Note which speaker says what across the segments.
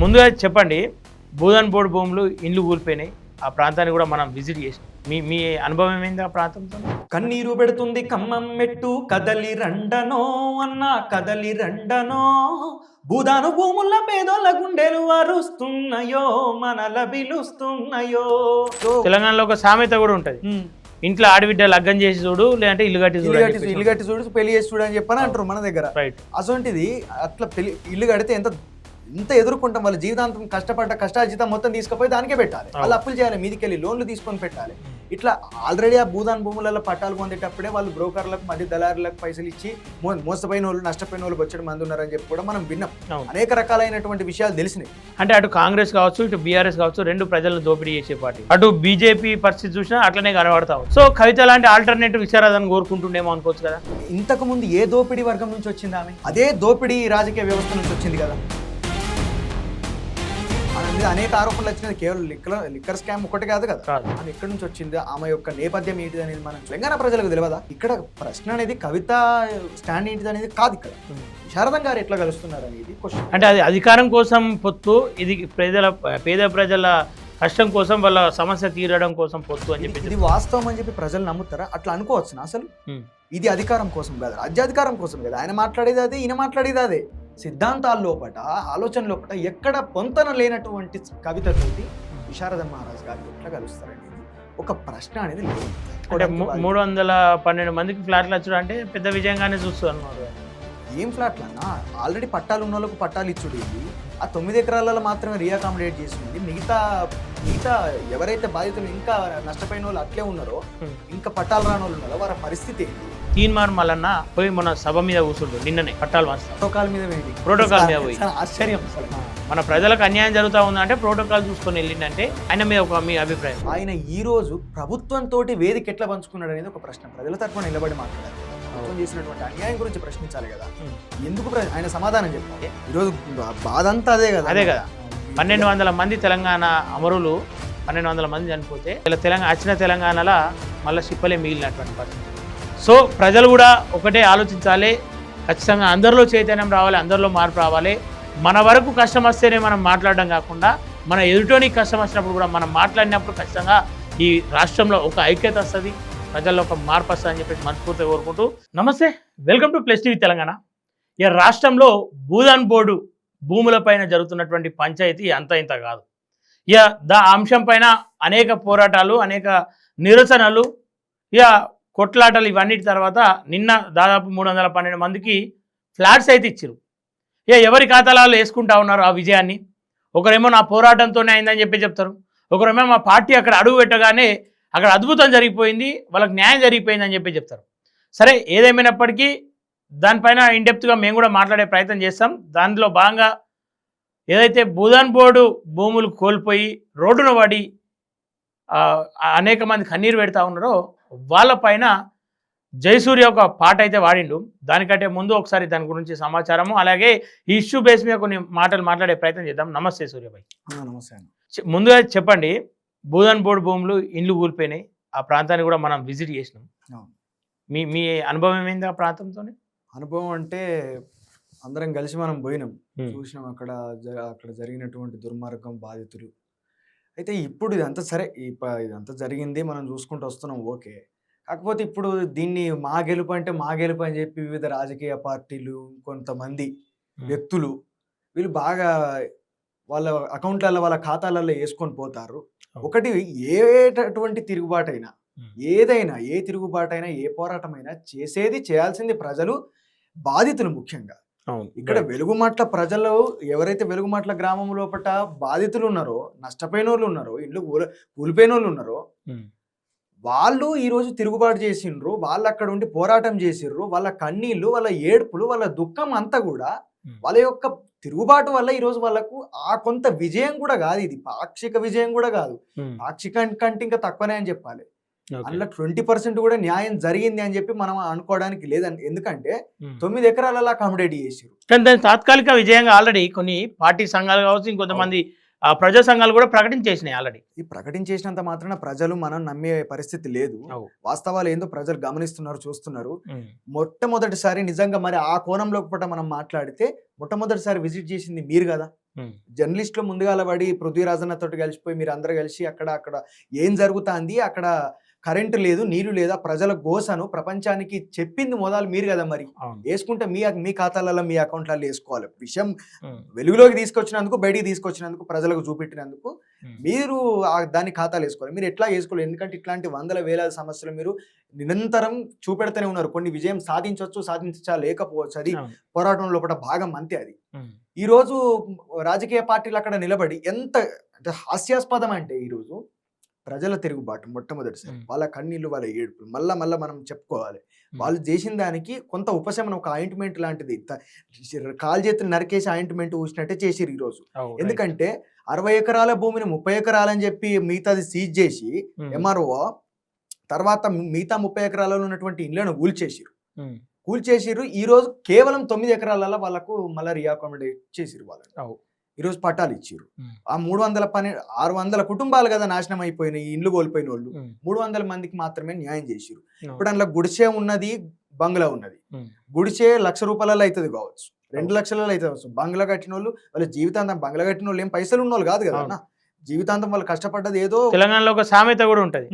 Speaker 1: ముందుగా చెప్పండి, భూదాన్ బోర్డు భూములు ఇండ్లు కూలిపోయినాయి. ఆ ప్రాంతాన్ని కూడా మనం విజిట్ చేసినాం. మీ అనుభవం ఏమైంది ఆ ప్రాంతంతో?
Speaker 2: కన్నీరు పెడుతుంది కమ్మం మెట్టు కదలి రండనో అన్న కదలి రండనో భూదాను భూముల పేదోళ్ళ గుండెలు అరుస్తున్నాయో మనల పిలుస్తున్నాయో.
Speaker 1: తెలంగాణలో ఒక సామెత కూడా ఉంటది, ఇంట్లో ఆడబిడ్డ లగ్గం చేసి చూడు, లేదంటే ఇల్లు కట్టి చూడు,
Speaker 2: ఇల్లు కట్టి చూడు పెళ్లి చేసి చూడు అని చెప్పని అంటారు మన దగ్గర.
Speaker 1: రైట్.
Speaker 2: అసొంటిది అట్లా ఇల్లు కడితే ఎంత ఎదుర్కొంటాం, వాళ్ళ జీవితాంతం కష్టపడ్డ కష్టార్జితం మొత్తం తీసుకుపోయి దానికే పెట్టాలి, వాళ్ళు అప్పులు చేయాలి, మీదికెళ్ళి లోన్లు తీసుకొని పెట్టాలి. ఇట్లా ఆల్రెడీ ఆ భూదాన్ భూములలో పట్టాలు పొందేటప్పుడే వాళ్ళు బ్రోకర్లకు మధ్య దళారులకు పైసలు ఇచ్చి మోసపోయిన వాళ్ళు నష్టపోయిన వాళ్ళు వచ్చే మంది ఉన్నారని చెప్పి కూడా మనం విన్నాం. అనేక రకాలైనటువంటి విషయాలు తెలిసినాయి.
Speaker 1: అంటే అటు కాంగ్రెస్ కావచ్చు, ఇటు బీఆర్ఎస్ కావచ్చు, రెండు ప్రజలను దోపిడీ చేసే పార్టీ. అటు బీజేపీ పరిస్థితి చూసినా అట్లనే కనబడతాం. సో కవిత లాంటి ఆల్టర్నేటివ్ విచారాలను కోరుకుంటుండేమో అనుకోవచ్చు కదా.
Speaker 2: ఇంతకు ముందు ఏ దోపిడీ వర్గం నుంచి వచ్చింది ఆమె? అదే దోపిడీ రాజకీయ వ్యవస్థ నుంచి వచ్చింది కదా. అనేక ఆరోపణలు వచ్చినది కేవలం లిక్కర్ స్కామ్ ఒకటి కాదు కదా. అది ఎక్కడి నుంచి వచ్చింది, ఆమె యొక్క నేపథ్యం ఏంటిది అనేది మనం తెలంగాణ ప్రజలకు తెలియదా? ఇక్కడ ప్రశ్న అనేది కవిత స్టాండ్ ఏంటిది అనేది కాదు, ఇక్కడ శారదం గారు ఎట్లా కలుస్తున్నారు అనేది క్వశ్చన్.
Speaker 1: అంటే అది అధికారం కోసం పొత్తు, ఇది పేద ప్రజల కష్టం కోసం, వాళ్ళ సమస్య తీరడం కోసం పొత్తు అని చెప్పి.
Speaker 2: ఇది వాస్తవం అని చెప్పి ప్రజలు నమ్ముతారా? అట్లా అనుకోవచ్చు అసలు. ఇది అధికారం కోసం కాదు, రాజ్యాధికారం కోసం కదా. ఆయన మాట్లాడేది అదే, ఈయన మాట్లాడేది అదే. సిద్ధాంతాల లోపట, ఆలోచన లోపట ఎక్కడ పొంతన లేనటువంటి కవితతోటి విశారద మహారాజ్ గారు ఎట్లా కలుస్తారండి? ఒక ప్రశ్న అనేది లేదు.
Speaker 1: అంటే 312 మందికి ఫ్లాట్లు వచ్చాడు అంటే పెద్ద విజయంగానే చూస్తున్నారు.
Speaker 2: ఏం ఫ్లాట్లు అన్నా? ఆల్రెడీ పట్టాలు ఉన్న వాళ్ళకు పట్టాలు ఇచ్చుడు. ఆ 9 ఎకరాలలో మాత్రమే రీఅకామిడేట్ చేసింది. మిగతా ఎవరైతే బాధితులు ఇంకా నష్టపోయిన వాళ్ళు అట్లే ఉన్నారో, ఇంకా పట్టాలు రాని వాళ్ళు ఉన్నారో వారి పరిస్థితి ఏంటి? తీన్మార్
Speaker 1: మల్లన్న పోయి మన సభ మీద కూర్చుండు నిన్ననే, పట్టాలు
Speaker 2: ప్రోటోకాల్ మీద
Speaker 1: పోయి.
Speaker 2: ఆశ్చర్యం.
Speaker 1: మన ప్రజలకు అన్యాయం జరుగుతూ ఉందంటే ప్రోటోకాల్ చూసుకొని వెళ్ళిందంటే ఆయన మీద మీ అభిప్రాయం?
Speaker 2: ఆయన ఈ రోజు ప్రభుత్వంతో వేదిక ఎట్లా పంచుకున్నాడు అనేది ఒక ప్రశ్న. ప్రజల తరఫున నిలబడి మాట్లాడారు. ప్రభుత్వం చేసినటువంటి అన్యాయం గురించి ప్రశ్నించాలి కదా. ఎందుకు ఆయన సమాధానం చెప్పాలి? ఈరోజు బాధ అంతా అదే కదా.
Speaker 1: 1200 మంది తెలంగాణ అమరులు, 1200 మంది చనిపోతే ఇలా తెలంగాణలో మళ్ళీ సిప్పలే మిగిలినటువంటి పరిస్థితి. సో ప్రజలు కూడా ఒకటే ఆలోచించాలి, ఖచ్చితంగా అందరిలో చైతన్యం రావాలి, అందరిలో మార్పు రావాలి. మన వరకు కష్టం వస్తేనే మనం మాట్లాడడం కాకుండా, మన ఎదుటోనికి కష్టం వచ్చినప్పుడు కూడా మనం మాట్లాడినప్పుడు ఖచ్చితంగా ఈ రాష్ట్రంలో ఒక ఐక్యత వస్తుంది, ప్రజల్లో ఒక మార్పు వస్తుంది అని చెప్పేసి మనస్ఫూర్తిగా కోరుకుంటూ, నమస్తే, welcome to plus TV Telangana. ఈ రాష్ట్రంలో భూదాన్ బోర్డు భూములపైన జరుగుతున్నటువంటి పంచాయతీ అంత ఇంత కాదు. అంశం పైన అనేక పోరాటాలు, అనేక నిరసనలు, కొట్లాటలు, ఇవన్నిటి తర్వాత నిన్న దాదాపు 312 మందికి ఫ్లాట్స్ అయితే ఇచ్చారు. ఎవరి ఖాతాలలో వేసుకుంటా ఉన్నారు ఆ విజయాన్ని. ఒకరేమో నా పోరాటంతోనే అయిందని చెప్పి చెప్తారు, ఒకరేమో మా పార్టీ అక్కడ అడుగు పెట్టగానే అక్కడ అద్భుతం జరిగిపోయింది, వాళ్ళకి న్యాయం జరిగిపోయింది అని చెప్పి చెప్తారు. సరే, ఏదేమైనప్పటికీ దానిపైన ఇన్డెప్త్గా మేము కూడా మాట్లాడే ప్రయత్నం చేస్తాం. దాంట్లో భాగంగా ఏదైతే భూదాన్ బోర్డు భూములు కోల్పోయి రోడ్డున పడి అనేక మంది కన్నీరు పెడతా ఉన్నారో వాళ్ళపైన జయసూర్య ఒక పాట అయితే వాడిండు. దానికంటే ముందు ఒకసారి దాని గురించి సమాచారము, అలాగే ఈ ఇష్యూ బేస్ మీద కొన్ని మాటలు మాట్లాడే ప్రయత్నం చేద్దాం. నమస్తే సూర్యభాయ్.
Speaker 2: నమస్తే.
Speaker 1: ముందుగా చెప్పండి, భూదాన్ బోర్డు భూములు ఇండ్లు కూలిపోయినాయి. ఆ ప్రాంతాన్ని కూడా మనం విజిట్ చేసినాం. మీ అనుభవం ఏమైంది ఆ ప్రాంతంతో?
Speaker 2: అనుభవం అంటే అందరం కలిసి మనం పోయినాం, చూసినాం అక్కడ జరిగినటువంటి దుర్మార్గం, బాధితులు. అయితే ఇప్పుడు ఇదంతా సరే, ఇదంతా జరిగింది, మనం చూసుకుంటూ వస్తున్నాం, ఓకే. కాకపోతే ఇప్పుడు దీన్ని మా గెలుపు అని చెప్పి వివిధ రాజకీయ పార్టీలు, కొంతమంది వ్యక్తులు వీళ్ళు బాగా వాళ్ళ అకౌంట్లలో, వాళ్ళ ఖాతాలలో వేసుకొని పోతారు. ఒకటి, ఏటువంటి తిరుగుబాటైనా, ఏదైనా, ఏ తిరుగుబాటైనా, ఏ పోరాటమైనా చేయాల్సింది ప్రజలు, బాధితులు ముఖ్యంగా. ఇక్కడ వెలుగుమాట్ల ప్రజలు ఎవరైతే వెలుగుమాట్ల గ్రామం లోపల బాధితులు ఉన్నారో, నష్టపోయిన వాళ్ళు ఉన్నారో, ఇల్లు కూలిపోయిన వాళ్ళు ఉన్నారో, వాళ్ళు ఈరోజు తిరుగుబాటు చేసిండ్రు, వాళ్ళు అక్కడ ఉండి పోరాటం చేసిండ్రు. వాళ్ళ కన్నీళ్ళు, వాళ్ళ ఏడుపులు, వాళ్ళ దుఃఖం అంతా కూడా వాళ్ళ యొక్క తిరుగుబాటు వల్ల ఈరోజు వాళ్ళకు ఆ కొంత విజయం కూడా కాదు, ఇది పాక్షిక విజయం కూడా కాదు, పాక్షిక కంటే ఇంకా తక్కువనే అని చెప్పాలి. అందులో 20% కూడా న్యాయం జరిగింది అని చెప్పి మనం అనుకోవడానికి లేదండి. ఎందుకంటే 9 ఎకరాలలో అకామిడేట్ చేసారు.
Speaker 1: కానీ దాని తాత్కాలిక విజయంగా ఆల్రెడీ కొన్ని పార్టీ సంఘాలు కావచ్చు, ఇంకొంతమంది ఆ ప్రజా సంఘాలు కూడా ప్రకటించేసినాయి ఆల్రెడీ.
Speaker 2: ఈ ప్రకటించేసినంత మాత్రాన ప్రజలు మనం నమ్మే పరిస్థితి లేదు. వాస్తవాలు ఏందో ప్రజలు గమనిస్తున్నారు, చూస్తున్నారు. మొట్టమొదటిసారి నిజంగా మరి ఆ కోణంలో కూడా మనం మాట్లాడితే మొట్టమొదటిసారి విజిట్ చేసింది మీరు కదా. జర్నలిస్టులు ముందుగాల పడి పృథ్వీరాజన్నతో కలిసిపోయి మీరు అందరు కలిసి అక్కడ ఏం జరుగుతుంది, అక్కడ కరెంటు లేదు, నీళ్లు లేదా, ప్రజల గోసను ప్రపంచానికి చెప్పింది మొదలు మీరు కదా. మరి వేసుకుంటే మీ ఖాతాలలో మీ అకౌంట్లలో వేసుకోవాలి. విషయం వెలుగులోకి తీసుకొచ్చినందుకు, బయటికి తీసుకొచ్చినందుకు, ప్రజలకు చూపెట్టినందుకు మీరు దాన్ని ఖాతాలు వేసుకోవాలి. మీరు ఎట్లా వేసుకోవాలి? ఎందుకంటే ఇట్లాంటి వందల వేల సమస్యలు మీరు నిరంతరం చూపెడుతూనే ఉన్నారు. కొన్ని విజయం సాధించవచ్చు, సాధించా లేకపోవచ్చు, అది పోరాటం లోపల భాగం, అంతే. అది ఈ రోజు రాజకీయ పార్టీలు అక్కడ నిలబడి ఎంత అంటే హాస్యాస్పదం అంటే, ఈరోజు ప్రజల తిరుగుబాటు మొట్టమొదటిసారి, వాళ్ళ కన్నీళ్ళు, వాళ్ళ ఏడుపులు మళ్ళా మనం చెప్పుకోవాలి. వాళ్ళు చేసిన దానికి కొంత ఉపశమనం, ఒక ఆయింట్మెంట్ లాంటిది, కాలు చేతులు నరికేసి ఆయింట్మెంట్ ఊసినట్టే చేసిరు ఈరోజు. ఎందుకంటే 60 ఎకరాల భూమిని 30 ఎకరాలని చెప్పి మిగతాది సీజ్ చేసి ఎంఆర్ఓ తర్వాత మిగతా 30 ఎకరాలలో ఉన్నటువంటి ఇళ్లను కూల్చేసిరు. ఈ రోజు కేవలం 9 ఎకరాలలో వాళ్ళకు మళ్ళీ రీఅకామిడేట్ చేసిరు. వాళ్ళు ఈరోజు పట్టాలు ఇచ్చిరు. ఆ 600 కుటుంబాలు కదా నాశనం అయిపోయినాయి, ఇండ్లు కోల్పోయిన వాళ్ళు 300 మందికి మాత్రమే న్యాయం చేసిరు. ఇప్పుడు అందులో గుడిసే ఉన్నది, బంగ్లా ఉన్నది. గుడిసే ₹1,00,000 అవుతుంది కావచ్చు, 2 లక్షలలో అయితే కావచ్చు. బంగ్లా కట్టిన వాళ్ళు వాళ్ళ జీవితాంతం, బంగ్లా కట్టిన వాళ్ళు ఏం పైసలు ఉన్న వాళ్ళు కాదు కదా అన్న. జీవితాంతం వాళ్ళు కష్టపడ్డది ఏదో.
Speaker 1: తెలంగాణలో ఒక సామెత కూడా ఉంటది,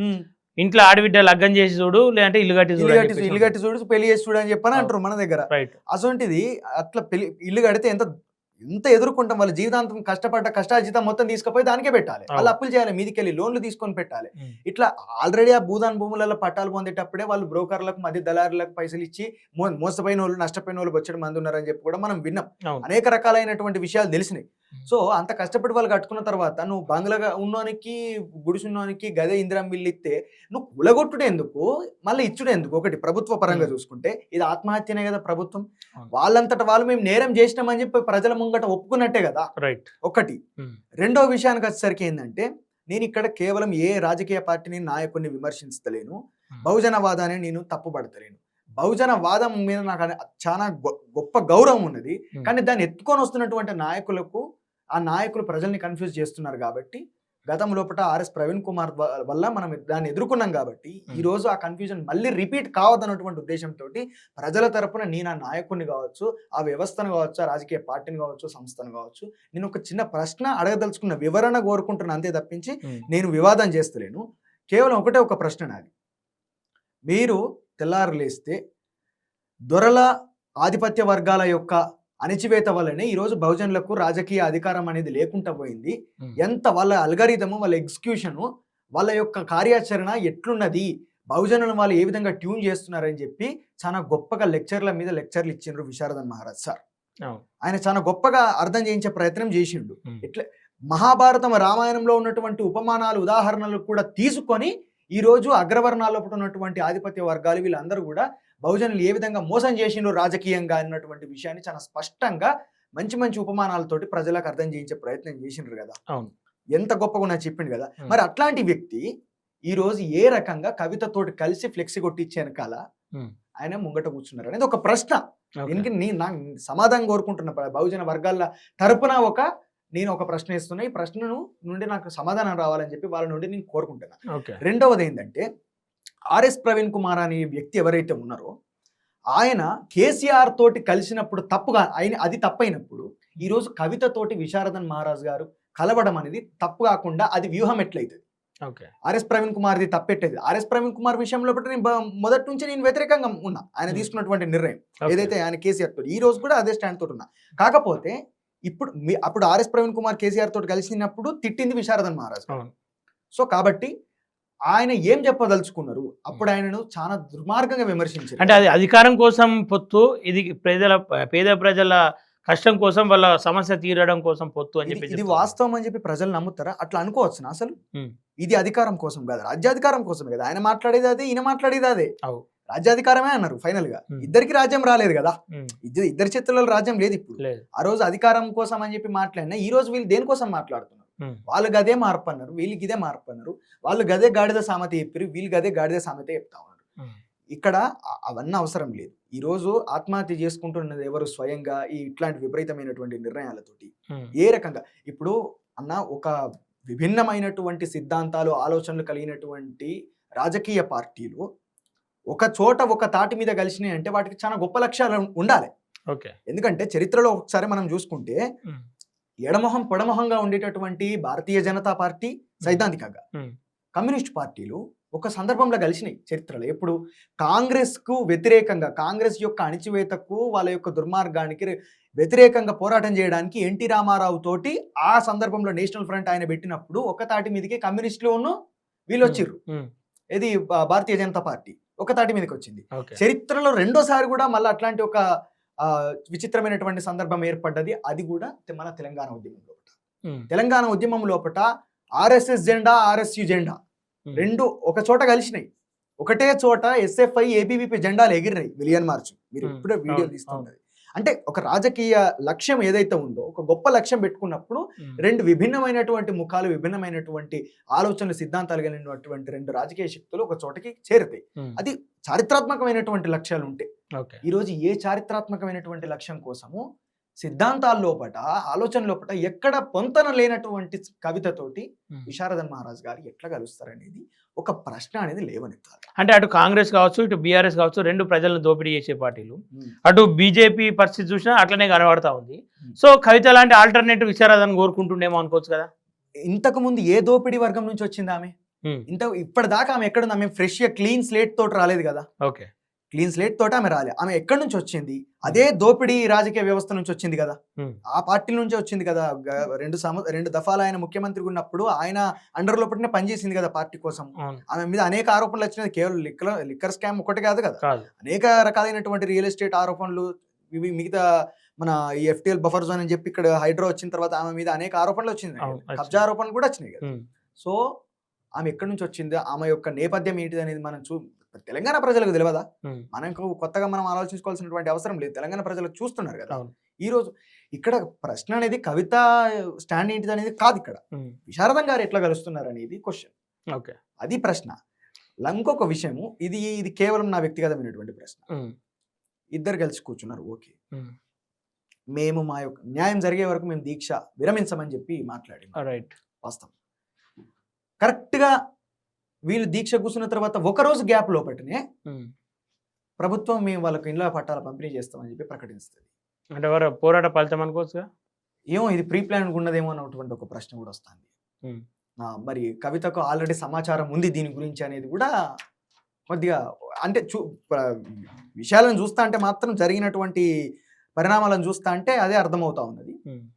Speaker 1: ఇంట్లో ఆడబిడ్డ లగ్గం చేసి చూడు, లేదంటే ఇల్లు కట్టి
Speaker 2: చూడు, పెళ్లి చేసి చూడు అని చెప్పని అంటారు మన దగ్గర. అసొంటిది అట్లా ఇల్లు కడితే ఎంత ఎదుర్కొంటాం. వాళ్ళ జీవితాంతం కష్టపడ్డ కష్టార్జితం మొత్తం తీసుకుపోయి దానికే పెట్టాలి. వాళ్ళు అప్పులు చేయాలి, మీదికెళ్ళి లోన్లు తీసుకొని పెట్టాలి. ఇట్లా ఆల్రెడీ ఆ భూములలో పట్టాలు పొందేటప్పుడే వాళ్ళు బ్రోకర్లకు, మధ్య దళారులకు పైసలు ఇచ్చి మోసపోయిన వాళ్ళు, నష్టపోయిన వాళ్ళు వచ్చే మంది ఉన్నారని చెప్పి కూడా మనం విన్నాం. అనేక రకాలైనటువంటి విషయాలు తెలిసినాయి. సో అంత కష్టపడి వాళ్ళు కట్టుకున్న తర్వాత నువ్వు బంగ్లాగా ఉన్నోనికి, గుడిసున్నోనికి గదే ఇందిరా మిల్లు ఇస్తే నువ్వు కూలగొట్టుడే ఎందుకు, మళ్ళీ ఇచ్చుడే ఎందుకు? ఒకటి ప్రభుత్వ పరంగా చూసుకుంటే ఇది ఆత్మహత్యనే కదా ప్రభుత్వం. వాళ్ళంతటా వాళ్ళు మేము నేరం చేసినామని చెప్పి ప్రజల ముంగట ఒప్పుకున్నట్టే కదా. ఒకటి. రెండో విషయానికి వచ్చేసరికి ఏంటంటే, నేను ఇక్కడ కేవలం ఏ రాజకీయ పార్టీని, నాయకుడిని విమర్శించలేను, బహుజనవాదాన్ని నేను తప్పుపడతలేను. బహుజన వాదం మీద నాకు చాలా గొప్ప గౌరవం ఉన్నది. కానీ దాన్ని ఎత్తుకొని వస్తున్నటువంటి నాయకులకు, ఆ నాయకులు ప్రజల్ని కన్ఫ్యూజ్ చేస్తున్నారు. కాబట్టి గతం లోపల ఆర్ఎస్ ప్రవీణ్ కుమార్ వల్ల మనం దాన్ని ఎదుర్కొన్నాం. కాబట్టి ఈ రోజు ఆ కన్ఫ్యూజన్ మళ్ళీ రిపీట్ కావద్దన్నటువంటి ఉద్దేశంతో ప్రజల తరపున నేను ఆ నాయకుడిని కావచ్చు, ఆ వ్యవస్థను కావచ్చు, ఆ రాజకీయ పార్టీని కావచ్చు, సంస్థను కావచ్చు, నేను ఒక చిన్న ప్రశ్న అడగదలుచుకున్న, వివరణ కోరుకుంటున్నా అంతే తప్పించి నేను వివాదం చేస్తలేను. కేవలం ఒకటే ఒక ప్రశ్న నాది. మీరు తెల్లారు లేస్తే దొరల ఆధిపత్య వర్గాల యొక్క అణిచివేత వల్లనే ఈరోజు బహుజనులకు రాజకీయ అధికారం అనేది లేకుండా పోయింది. ఎంత వాళ్ళ అల్గరిథము, వాళ్ళ ఎగ్జిక్యూషను, వాళ్ళ యొక్క కార్యాచరణ ఎట్లున్నది, బహుజనులను వాళ్ళు ఏ విధంగా ట్యూన్ చేస్తున్నారని చెప్పి చాలా గొప్పగా లెక్చర్ల మీద లెక్చర్లు ఇచ్చిండ్రు విశారదన్ మహారాజ్ సార్. ఆయన చాలా గొప్పగా అర్థం చేయించే ప్రయత్నం చేసిండు. ఇట్లా మహాభారతం, రామాయణంలో ఉన్నటువంటి ఉపమానాలు, ఉదాహరణలు కూడా తీసుకొని ఈరోజు అగ్రవర్ణాల్లో ఉన్నటువంటి ఆధిపత్య వర్గాలు వీళ్ళందరూ కూడా బహుజనులు ఏ విధంగా మోసం చేసిండ్రు రాజకీయంగా అన్నటువంటి విషయాన్ని చాలా స్పష్టంగా మంచి ఉపమానాలతోటి ప్రజలకు అర్థం చేయించే ప్రయత్నం చేసిండ్రు కదా. ఎంత గొప్పగా నాకు చెప్పిండు కదా. మరి అట్లాంటి వ్యక్తి ఈ రోజు ఏ రకంగా కవితతోటి కలిసి ఫ్లెక్సీ కొట్టించే వెనకాల ఆయన ముంగట కూర్చున్నారు అనేది ఒక ప్రశ్న. దీనికి నాకు సమాధానం కోరుకుంటున్న బహుజన వర్గాల తరపున నేను ఒక ప్రశ్న ఇస్తున్నా. ఈ ప్రశ్న నుండి నాకు సమాధానం రావాలని చెప్పి వాళ్ళ నుండి నేను కోరుకుంటున్నా. రెండవది ఏంటంటే, ఆర్ఎస్ ప్రవీణ్ కుమార్ అనే వ్యక్తి ఎవరైతే ఉన్నారో ఆయన కేసీఆర్ తోటి కలిసినప్పుడు తప్పుగా అది తప్పైనప్పుడు ఈరోజు కవితతోటి విశారదన్ మహారాజ్ గారు కలవడం అనేది తప్పు కాకుండా అది వ్యూహం ఎట్లయితుంది? ఆర్ఎస్ ప్రవీణ్ కుమార్ది తప్పెట్టేది. ఆర్ఎస్ ప్రవీణ్ కుమార్ విషయంలో మొదటి నుంచి నేను వ్యతిరేకంగా ఉన్నా. ఆయన తీసుకున్నటువంటి నిర్ణయం ఏదైతే ఆయన కేసీఆర్ తోటి, ఈ రోజు కూడా అదే స్టాండ్ తోటి ఉన్నా. కాకపోతే అప్పుడు ఆర్ఎస్ ప్రవీణ్ కుమార్ కేసీఆర్ తోటి కలిసినప్పుడు తిట్టింది విశారదన్ మహారాజ్. సో కాబట్టి ఆయన ఏం చెప్పదలుచుకున్నారు? అప్పుడు ఆయనను చాలా దుర్మార్గంగా విమర్శించారు.
Speaker 1: అంటే అది అధికారం కోసం పొత్తు, ఇది పేద ప్రజల కష్టం కోసం, వాళ్ళ సమస్య తీరడం కోసం పొత్తు అని చెప్పి
Speaker 2: ఇది వాస్తవం అని చెప్పి ప్రజలు నమ్ముతారా? అట్లా అనుకోవచ్చు అసలు. ఇది అధికారం కోసం కాదు, రాజ్యాధికారం కోసమే కదా. ఆయన మాట్లాడేది అదే, ఈయన మాట్లాడేది అదే. రాజ్యాధికారమే అన్నారు ఫైనల్ గా. ఇద్దరికి రాజ్యం రాలేదు కదా, ఇద్దరి చేతుల్లో రాజ్యం లేదు ఇప్పుడు. ఆ రోజు అధికారం కోసం అని చెప్పి మాట్లాడినా ఈ రోజు వీళ్ళు దేనికోసం మాట్లాడుతున్నారు? వాళ్ళు గదే మార్పు అన్నారు, వీళ్ళకి ఇదే మార్పు అన్నారు. వాళ్ళు గదే గాడిద సామెత చెప్పారు, వీళ్ళు గదే గాడిద సామెత చెప్తా ఉన్నారు. ఇక్కడ అవన్నీ అవసరం లేదు. ఈ రోజు ఆత్మహత్య చేసుకుంటున్నది ఎవరు? స్వయంగా ఇట్లాంటి విపరీతమైనటువంటి నిర్ణయాలతోటి. ఏ రకంగా ఇప్పుడు అన్న ఒక విభిన్నమైనటువంటి సిద్ధాంతాలు ఆలోచనలు కలిగినటువంటి రాజకీయ పార్టీలు ఒక చోట ఒక తాటి మీద కలిసినాయి అంటే వాటికి చాలా గొప్ప లక్ష్యాలు ఉండాలి.
Speaker 1: ఓకే.
Speaker 2: ఎందుకంటే చరిత్రలో ఒకసారి మనం చూసుకుంటే ఎడమొహం పొడమొహంగా ఉండేటటువంటి భారతీయ జనతా పార్టీ సైద్ధాంతికంగా కమ్యూనిస్ట్ పార్టీలు ఒక సందర్భంలో కలిసినాయి చరిత్రలో. ఎప్పుడు కాంగ్రెస్కు వ్యతిరేకంగా, కాంగ్రెస్ యొక్క అణిచివేతకు వాళ్ళ యొక్క దుర్మార్గానికి వ్యతిరేకంగా పోరాటం చేయడానికి ఎన్టీ రామారావు తోటి ఆ సందర్భంలో నేషనల్ ఫ్రంట్ ఆయన పెట్టినప్పుడు ఒక తాటి మీదకి కమ్యూనిస్టులు వీళ్ళు వచ్చిర్రు. ఇది భారతీయ జనతా పార్టీ ఒక తాటి మీదకి వచ్చింది. చరిత్రలో రెండోసారి కూడా మళ్ళీ అట్లాంటి ఒక విచిత్రమైనటువంటి సందర్భం ఏర్పడ్డది. అది కూడా మన తెలంగాణ ఉద్యమం లోపల. తెలంగాణ ఉద్యమం లోపల ఆర్ఎస్ఎస్ జెండా, ఆర్ఎస్యు జెండా రెండు ఒక చోట కలిసినాయి. ఒకటే చోట ఎస్ఎఫ్ఐ, ఏబీవీపీ జెండాలు ఎగిరినాయి మిలియన్ మార్చ్. మీరు ఎప్పుడో వీడియో తీస్తుంటది. అంటే ఒక రాజకీయ లక్ష్యం ఏదైతే ఉందో, ఒక గొప్ప లక్ష్యం పెట్టుకున్నప్పుడు రెండు విభిన్నమైనటువంటి ముఖాలు, విభిన్నమైనటువంటి ఆలోచనలు, సిద్ధాంతాలు కలిగినటువంటి రెండు రాజకీయ శక్తులు ఒక చోటకి చేరుతాయి. అది చారిత్రాత్మకమైనటువంటి లక్ష్యాలు ఉంటాయి. ఈరోజు ఏ చారిత్రాత్మకమైనటువంటి లక్ష్యం కోసము సిద్ధాంతాల లోపట, ఆలోచన లోపట ఎక్కడ పొంతన లేనటువంటి కవితతోటి విశారదన్ మహారాజ్ గారు ఎట్లా కలుస్తారనేది ఒక ప్రశ్న అనేది లేవనెత్తాలి.
Speaker 1: అంటే అటు కాంగ్రెస్ కావచ్చు, ఇటు బీఆర్ఎస్ కావచ్చు, రెండు ప్రజలను దోపిడీ చేసే పార్టీలు. అటు బీజేపీ పరిస్థితి చూసినా అట్లనే కనబడతా ఉంది. సో కవిత లాంటి ఆల్టర్నేటివ్ విశారదన్ కోరుకుంటుండేమో అనుకోవచ్చు కదా.
Speaker 2: ఇంతకు ముందు ఏ దోపిడీ వర్గం నుంచి వచ్చింది ఆమె? ఇప్పటిదాకా ఆమె ఎక్కడుంది? ఆమె ఫ్రెష్ క్లీన్ స్లేట్ తోటి రాలేదు కదా.
Speaker 1: ఓకే,
Speaker 2: క్లీన్ స్లేట్ తోట ఆమె రాలే. ఆమె ఎక్కడి నుంచి వచ్చింది? అదే దోపిడీ రాజకీయ వ్యవస్థ నుంచి వచ్చింది కదా. ఆ పార్టీ నుంచే వచ్చింది కదా. రెండు దఫాలు ఆయన ముఖ్యమంత్రి ఉన్నప్పుడు ఆయన అండర్ లోపలనే పనిచేసింది కదా పార్టీ కోసం. ఆమె మీద అనేక ఆరోపణలు వచ్చినాయి. కేవలం లిక్కర్ స్కామ్ ఒకటి కాదు కదా, అనేక రకాలైనటువంటి రియల్ ఎస్టేట్ ఆరోపణలు, ఇవి మిగతా మన ఈ ఎఫ్టీఎల్ బఫర్ జోన్ అని చెప్పి ఇక్కడ హైడ్రో వచ్చిన తర్వాత ఆమె మీద అనేక ఆరోపణలు వచ్చింది, కబ్జా ఆరోపణలు కూడా వచ్చినాయి కదా. సో ఆమె ఎక్కడి నుంచి వచ్చింది, ఆమె యొక్క నేపథ్యం ఏంటిది అనేది మనం తెలంగాణ ప్రజలకు తెలియదా? మనకు కొత్తగా మనం ఆలోచించుకోవాల్సినటువంటి అవసరం లేదు. తెలంగాణ ప్రజలకు చూస్తున్నారు కదా. ఈ రోజు ఇక్కడ ప్రశ్న అనేది కవిత స్టాండ్ ఏంటిది అనేది కాదు. ఇక్కడ విశారదన్ గారు ఎట్లా కలుస్తున్నారు అనేది క్వశ్చన్.
Speaker 1: ఓకే,
Speaker 2: అది ప్రశ్న. ఇంకొక విషయము, ఇది కేవలం నా వ్యక్తిగతమైనటువంటి ప్రశ్న. ఇద్దరు కలిసి కూర్చున్నారు, ఓకే, మేము మా యొక్క న్యాయం జరిగే వరకు మేము దీక్ష విరమించమని చెప్పి మాట్లాడాము.
Speaker 1: రైట్,
Speaker 2: వాస్తవం. కరెక్ట్గా వీళ్ళు దీక్ష కూర్చున్న తర్వాత ఒకరోజు గ్యాప్ లోపటనే ప్రభుత్వం మేము వాళ్ళకు ఇండ్ల పట్టాల పంపిణీ చేస్తామని చెప్పి ప్రకటిస్తుంది.
Speaker 1: అంటే వారు పోరాట ఫలితం అనుకోవచ్చుగా.
Speaker 2: ఏమో ఇది ప్రీ ప్లాన్ ఉన్నదేమో అన్నటువంటి ఒక ప్రశ్న కూడా వస్తుంది. మరి కవితకు ఆల్రెడీ సమాచారం ఉంది దీని గురించి అనేది కూడా కొద్దిగా, అంటే విషయాలను చూస్తా అంటే మాత్రం జరిగినటువంటి పరిణామాలను చూస్తా అంటే అదే అర్థమవుతా ఉన్నది.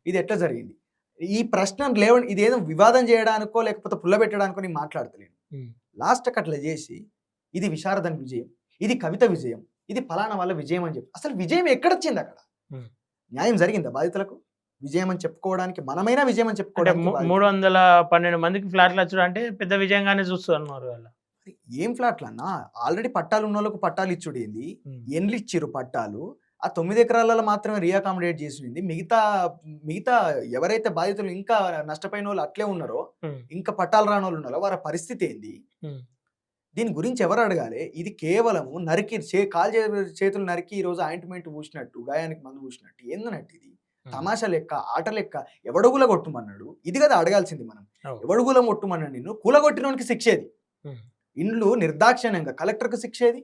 Speaker 2: ఇది ఎట్లా జరిగింది ఈ ప్రశ్న ఇదేదో వివాదం చేయడానికో లేకపోతే పుల్లబెట్టడానికో నేను మాట్లాడతలేను. లాస్ట్ అట్లా చేసి ఇది విశారదన్ విజయం, ఇది కవిత విజయం, ఇది ఫలానా వాళ్ళ విజయం అని చెప్పి, అసలు విజయం ఎక్కడొచ్చింది? అక్కడ న్యాయం జరిగిందా? బాధితులకు విజయం అని చెప్పుకోవడానికి, మనమైనా విజయం అని చెప్పుకోవడానికి
Speaker 1: 312 మందికి ఫ్లాట్లు వచ్చాడు అంటే పెద్ద విజయంగానే చూస్తున్నారు.
Speaker 2: ఏం ఫ్లాట్లు అన్నా? ఆల్రెడీ పట్టాలు ఉన్న వాళ్ళకు పట్టాలు ఇచ్చుడు ఏంది? ఎన్లు ఇచ్చిర్రు పట్టాలు. ఆ 9 ఎకరాలలో మాత్రమే రీఅకామిడేట్ చేసింది. మిగతా ఎవరైతే బాధితులు ఇంకా నష్టపోయిన వాళ్ళు అట్లే ఉన్నారో, ఇంకా పట్టాలు రాని వాళ్ళు ఉన్నారో వారి పరిస్థితి ఏంది? దీని గురించి ఎవరు అడగాలి? ఇది కేవలము నరికి చేతులు నరికి ఈరోజు ఆయింట్మెంట్ పూసినట్టు, గాయానికి మందు పూసినట్టు ఏందన్నట్టు. ఇది తమాషా లెక్క, ఆట లెక్క. ఎవడుగుల కొట్టుమన్నాడు? ఇది కదా అడగాల్సింది మనం. ఎవడుగులం కొట్టుమన్నాడు? నిన్ను కూలగొట్టినోనికి శిక్షేది. ఇండ్లు నిర్దాక్షిణ్యంగా కలెక్టర్కు శిక్షేది.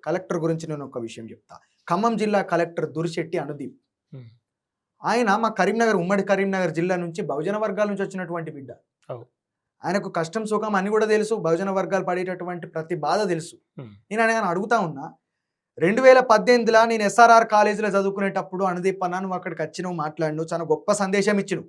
Speaker 2: కలెక్టర్ గురించి నేను ఒక విషయం చెప్తా. ఖమ్మం జిల్లా కలెక్టర్ దురిశెట్టి అనుదీప్, ఆయన మా ఉమ్మడి కరీంనగర్ జిల్లా నుంచి బహుజన వర్గాల నుంచి వచ్చినటువంటి బిడ్డ. ఆయనకు కష్టం సుఖం అన్ని కూడా తెలుసు, బహుజన వర్గాలు పడేటటువంటి ప్రతి బాధ తెలుసు. నేను ఆయన అడుగుతా ఉన్నా, 2018లో నేను ఎస్ఆర్ఆర్ కాలేజీలో చదువుకునేటప్పుడు అనుదీప్ అన్నా నువ్వు అక్కడికి వచ్చి నువ్వు మాట్లాడిను, చాలా గొప్ప సందేశం ఇచ్చిను,